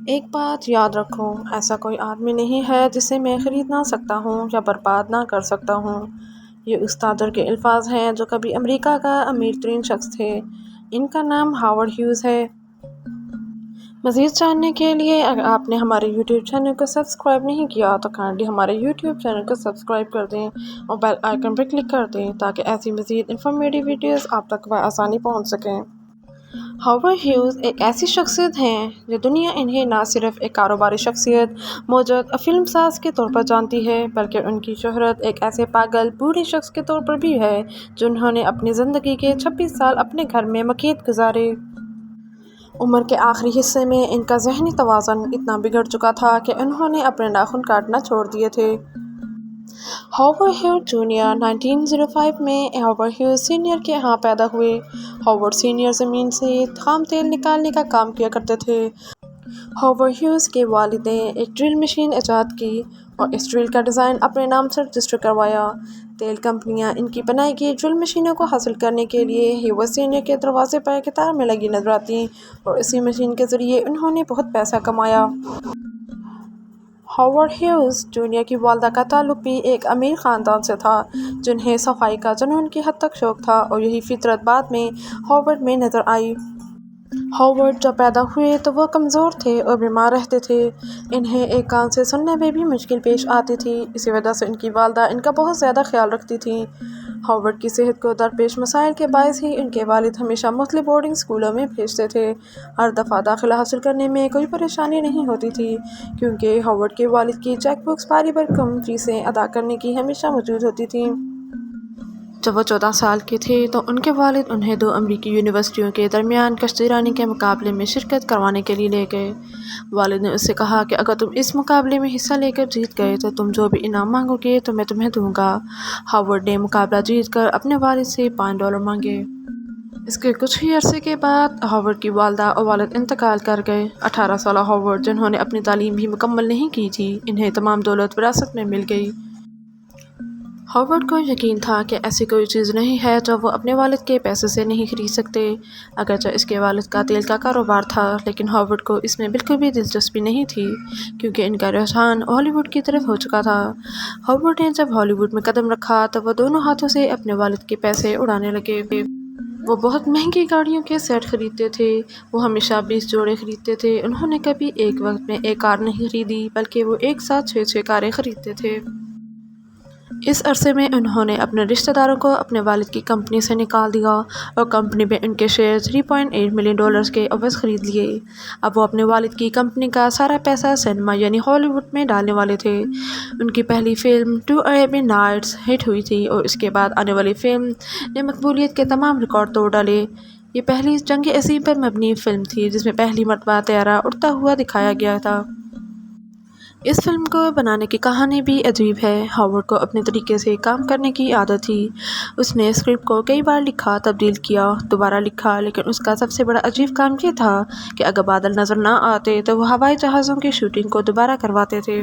ایک بات یاد رکھو، ایسا کوئی آدمی نہیں ہے جسے میں خرید نہ سکتا ہوں یا برباد نہ کر سکتا ہوں۔ یہ اس تاجر کے الفاظ ہیں جو کبھی امریکہ کا امیر ترین شخص تھے۔ ان کا نام ہاورڈ ہیوز ہے۔ مزید جاننے کے لیے اگر آپ نے ہمارے یوٹیوب چینل کو سبسکرائب نہیں کیا تو کائنڈلی ہمارے یوٹیوب چینل کو سبسکرائب کر دیں اور بیل آئیکن پر کلک کر دیں تاکہ ایسی مزید انفارمیٹیو ویڈیوز آپ تک بآسانی پہنچ سکیں۔ ہاورڈ ہیوز ایک ایسی شخصیت ہیں جو دنیا انہیں نہ صرف ایک کاروباری شخصیت، موجود اور فلم ساز کے طور پر جانتی ہے، بلکہ ان کی شہرت ایک ایسے پاگل بوڑھے شخص کے طور پر بھی ہے جنہوں نے اپنی زندگی کے 26 سال اپنے گھر میں مقید گزارے۔ عمر کے آخری حصے میں ان کا ذہنی توازن اتنا بگڑ چکا تھا کہ انہوں نے اپنے ناخن کاٹنا چھوڑ دیے تھے۔ ہاورڈ ہیوز جونیئر 1905 میں ہاورڈ ہیوز سینئر کے ہاں پیدا ہوئے۔ ہاورڈ سینئر زمین سے خام تیل نکالنے کا کام کیا کرتے تھے۔ ہاورڈ ہیوز کے والد نے ایک ڈرل مشین ایجاد کی اور اس ڈرل کا ڈیزائن اپنے نام سے رجسٹر کروایا۔ تیل کمپنیاں ان کی بنائی گئی ڈرل مشینوں کو حاصل کرنے کے لیے ہیوز سینئر کے دروازے پر قطار میں لگی نظر آتیں اور اسی مشین کے ذریعے انہوں نے بہت پیسہ کمایا۔ ہاورڈ ہیوز جونیئر کی والدہ کا تعلق بھی ایک امیر خاندان سے تھا جنہیں صفائی کا جنون کی حد تک شوق تھا اور یہی فطرت بعد میں ہاورڈ میں نظر آئی۔ ہاورڈ جب پیدا ہوئے تو وہ کمزور تھے اور بیمار رہتے تھے۔ انہیں ایک کان سے سننے میں بھی مشکل پیش آتی تھی، اسی وجہ سے ان کی والدہ ان کا بہت زیادہ خیال رکھتی تھیں۔ ہاورڈ کی صحت کو درپیش مسائل کے باعث ہی ان کے والد ہمیشہ مختلف بورڈنگ اسکولوں میں بھیجتے تھے۔ ہر دفعہ داخلہ حاصل کرنے میں کوئی پریشانی نہیں ہوتی تھی کیونکہ ہاورڈ کے والد کی چیک بکس پاری بھرکم فیسیں ادا کرنے کی ہمیشہ موجود ہوتی تھیں۔ جب وہ 14 سال کے تھے تو ان کے والد انہیں 2 امریکی یونیورسٹیوں کے درمیان کشتی رانی کے مقابلے میں شرکت کروانے کے لیے لے گئے۔ والد نے اس سے کہا کہ اگر تم اس مقابلے میں حصہ لے کر جیت گئے تو تم جو بھی انعام مانگو گے تو میں تمہیں دوں گا۔ ہاورڈ نے مقابلہ جیت کر اپنے والد سے $5 مانگے۔ اس کے کچھ ہی عرصے کے بعد ہاورڈ کی والدہ اور والد انتقال کر گئے۔ 18 سالہ ہاورڈ جنہوں نے اپنی تعلیم بھی مکمل نہیں کی تھی، انہیں تمام دولت وراثت میں مل گئی۔ ہاورڈ کو یقین تھا کہ ایسی کوئی چیز نہیں ہے جو وہ اپنے والد کے پیسے سے نہیں خرید سکتے۔ اگرچہ اس کے والد کا تیل کا کاروبار تھا لیکن ہاورڈ کو اس میں بالکل بھی دلچسپی نہیں تھی کیونکہ ان کا رجحان ہالی ووڈ کی طرف ہو چکا تھا۔ ہاورڈ نے جب ہالی ووڈ میں قدم رکھا تو وہ دونوں ہاتھوں سے اپنے والد کے پیسے اڑانے لگے۔ وہ بہت مہنگی گاڑیوں کے سیٹ خریدتے تھے۔ وہ ہمیشہ 20 جوڑے خریدتے تھے۔ انہوں نے کبھی ایک وقت میں ایک کار نہیں خریدی بلکہ وہ ایک ساتھ 6 کاریں خریدتے تھے۔ اس عرصے میں انہوں نے اپنے رشتہ داروں کو اپنے والد کی کمپنی سے نکال دیا اور کمپنی میں ان کے شیئر $3.8 ملین کے عوض خرید لیے۔ اب وہ اپنے والد کی کمپنی کا سارا پیسہ سنیما یعنی ہالی ووڈ میں ڈالنے والے تھے۔ ان کی پہلی فلم 2 Arabian Nights ہٹ ہوئی تھی اور اس کے بعد آنے والی فلم نے مقبولیت کے تمام ریکارڈ توڑ ڈالے۔ یہ پہلی جنگ عظیم پر مبنی فلم تھی جس میں پہلی مرتبہ طیارہ اڑتا ہوا دکھایا گیا تھا۔ اس فلم کو بنانے کی کہانی بھی عجیب ہے۔ ہاورڈ کو اپنے طریقے سے کام کرنے کی عادت تھی۔ اس نے اسکرپٹ کو کئی بار لکھا، تبدیل کیا، دوبارہ لکھا، لیکن اس کا سب سے بڑا عجیب کام یہ تھا کہ اگر بادل نظر نہ آتے تو وہ ہوائی جہازوں کی شوٹنگ کو دوبارہ کرواتے تھے۔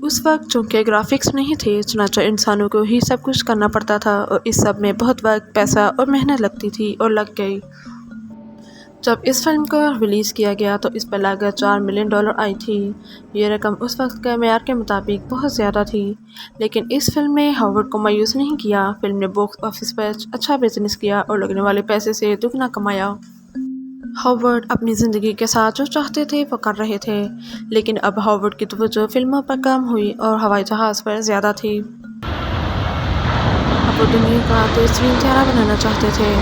اس وقت چونکہ گرافکس نہیں تھے، چنانچہ انسانوں کو ہی سب کچھ کرنا پڑتا تھا اور اس سب میں بہت وقت، پیسہ اور محنت لگتی تھی اور لگ گئی۔ جب اس فلم کو ریلیز کیا گیا تو اس پر لاگت $4 ملین آئی تھی۔ یہ رقم اس وقت کے معیار کے مطابق بہت زیادہ تھی، لیکن اس فلم نے ہاورڈ کو مایوس نہیں کیا۔ فلم نے باکس آفس پر اچھا بزنس کیا اور لگنے والے پیسے سے دگنا کمایا۔ ہاورڈ اپنی زندگی کے ساتھ جو چاہتے تھے وہ کر رہے تھے، لیکن اب ہاورڈ کی توجہ فلموں پر کم ہوئی اور ہوائی جہاز پر زیادہ تھی۔ اب وہ دنیا کا تیز ترین طیارہ بنانا چاہتے تھے۔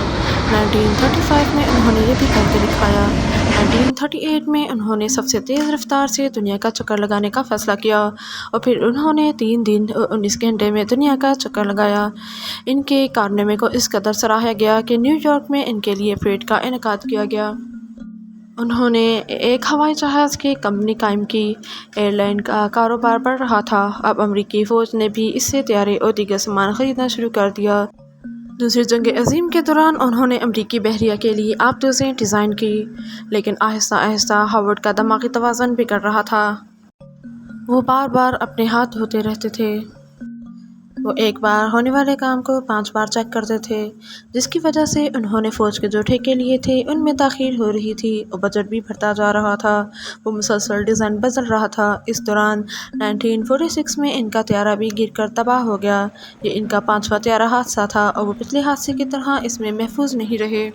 1935 میں انہوں نے یہ بھی کر کے دکھایا۔ 1938 میں انہوں نے سب سے تیز رفتار سے دنیا کا چکر لگانے کا فیصلہ کیا اور پھر انہوں نے 3 دن اور 19 گھنٹے میں دنیا کا چکر لگایا۔ ان کے کارنامے کو اس قدر سراہا گیا کہ نیو یارک میں ان کے لیے پریڈ کا انعقاد کیا گیا۔ انہوں نے ایک ہوائی جہاز کی کمپنی قائم کی۔ ایئر لائن کا کاروبار بڑھ رہا تھا۔ اب امریکی فوج نے بھی اس سے طیارے اور دیگر سامان خریدنا شروع کر دیا۔ دوسری جنگ عظیم کے دوران انہوں نے امریکی بحریہ کے لیے آبدوزیں ڈیزائن کی، لیکن آہستہ آہستہ ہاورڈ کا دماغی توازن بگڑ رہا تھا۔ وہ بار بار اپنے ہاتھ دھوتے رہتے تھے۔ وہ ایک بار ہونے والے کام کو 5 بار چیک کرتے تھے، جس کی وجہ سے انہوں نے فوج کے جو ٹھیکے لیے تھے ان میں تاخیر ہو رہی تھی اور بجٹ بھی بڑھتا جا رہا تھا۔ وہ مسلسل ڈیزائن بدل رہا تھا۔ اس دوران 1946 میں ان کا طیارہ بھی گر کر تباہ ہو گیا۔ یہ ان کا 5واں طیارہ حادثہ تھا اور وہ پچھلے حادثے کی طرح اس میں محفوظ نہیں رہے۔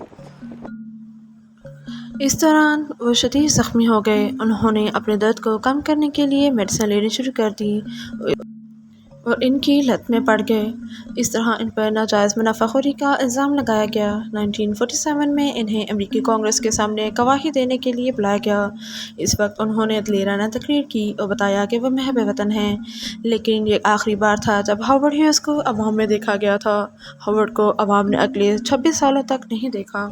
اس دوران وہ شدید زخمی ہو گئے۔ انہوں نے اپنے درد کو کم کرنے کے لیے میڈیسن لینی شروع کر دی اور ان کی لت میں پڑ گئے۔ اس طرح ان پر ناجائز منافع خوری کا الزام لگایا گیا۔ 1947 میں انہیں امریکی کانگریس کے سامنے گواہی دینے کے لیے بلایا گیا۔ اس وقت انہوں نے دلیرانہ تقریر کی اور بتایا کہ وہ محب وطن ہیں، لیکن یہ آخری بار تھا جب ہاورڈ ہیوز کو عوام میں دیکھا گیا تھا۔ ہاورڈ کو عوام نے اگلے 26 سالوں تک نہیں دیکھا۔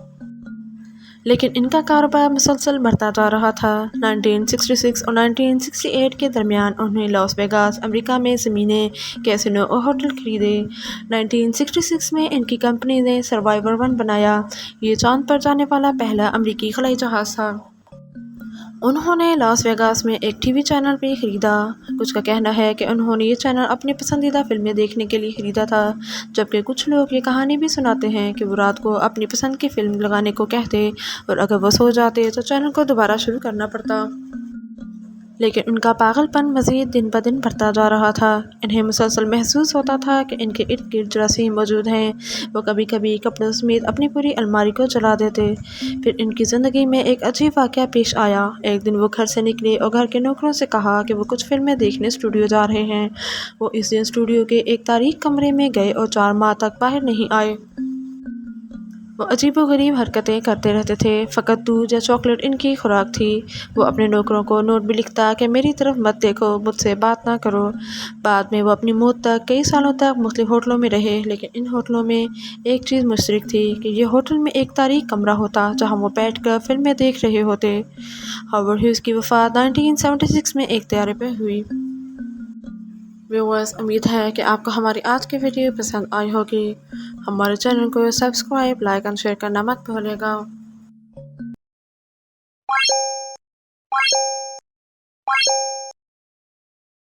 لیکن ان کا کاروبار مسلسل بڑھتا جا رہا تھا۔ 1966 اور 1968 کے درمیان انہوں نے لاس ویگاس، امریکہ میں زمینیں، کیسینو اور ہوٹل خریدے۔ 1966 میں ان کی کمپنی نے سروائیور 1 بنایا۔ یہ چاند پر جانے والا پہلا امریکی خلائی جہاز تھا۔ انہوں نے لاس ویگاس میں ایک ٹی وی چینل بھی خریدا۔ کچھ کا کہنا ہے کہ انہوں نے یہ چینل اپنی پسندیدہ فلمیں دیکھنے کے لیے خریدا تھا، جبکہ کچھ لوگ یہ کہانی بھی سناتے ہیں کہ وہ رات کو اپنی پسند کی فلم لگانے کو کہتے اور اگر وہ سو جاتے تو چینل کو دوبارہ شروع کرنا پڑتا۔ لیکن ان کا پاگل پن مزید دن بدن بڑھتا جا رہا تھا۔ انہیں مسلسل محسوس ہوتا تھا کہ ان کے ارد گرد جراثیم موجود ہیں۔ وہ کبھی کبھی کپڑوں سمیت اپنی پوری الماری کو جلا دیتے۔ پھر ان کی زندگی میں ایک عجیب واقعہ پیش آیا۔ ایک دن وہ گھر سے نکلے اور گھر کے نوکروں سے کہا کہ وہ کچھ فلمیں دیکھنے اسٹوڈیو جا رہے ہیں۔ وہ اس دن اسٹوڈیو کے ایک تاریک کمرے میں گئے اور 4 ماہ تک باہر نہیں آئے۔ وہ عجیب و غریب حرکتیں کرتے رہتے تھے۔ فقط دودھ یا چاکلیٹ ان کی خوراک تھی۔ وہ اپنے نوکروں کو نوٹ بھی لکھتا کہ میری طرف مت دیکھو، مجھ سے بات نہ کرو۔ بعد میں وہ اپنی موت تک کئی سالوں تک مختلف ہوٹلوں میں رہے، لیکن ان ہوٹلوں میں ایک چیز مشترک تھی کہ یہ ہوٹل میں ایک تاریک کمرہ ہوتا جہاں وہ بیٹھ کر فلمیں دیکھ رہے ہوتے۔ ہاورڈ ہیوز کی وفات 1976 میں ایک طیارے پر ہوئی۔ ویورز، امید ہے کہ آپ کو ہماری آج کی ویڈیو پسند آئی ہوگی۔ ہمارے چینل کو سبسکرائب، لائک اور شیئر کرنا مت بھولیے گا۔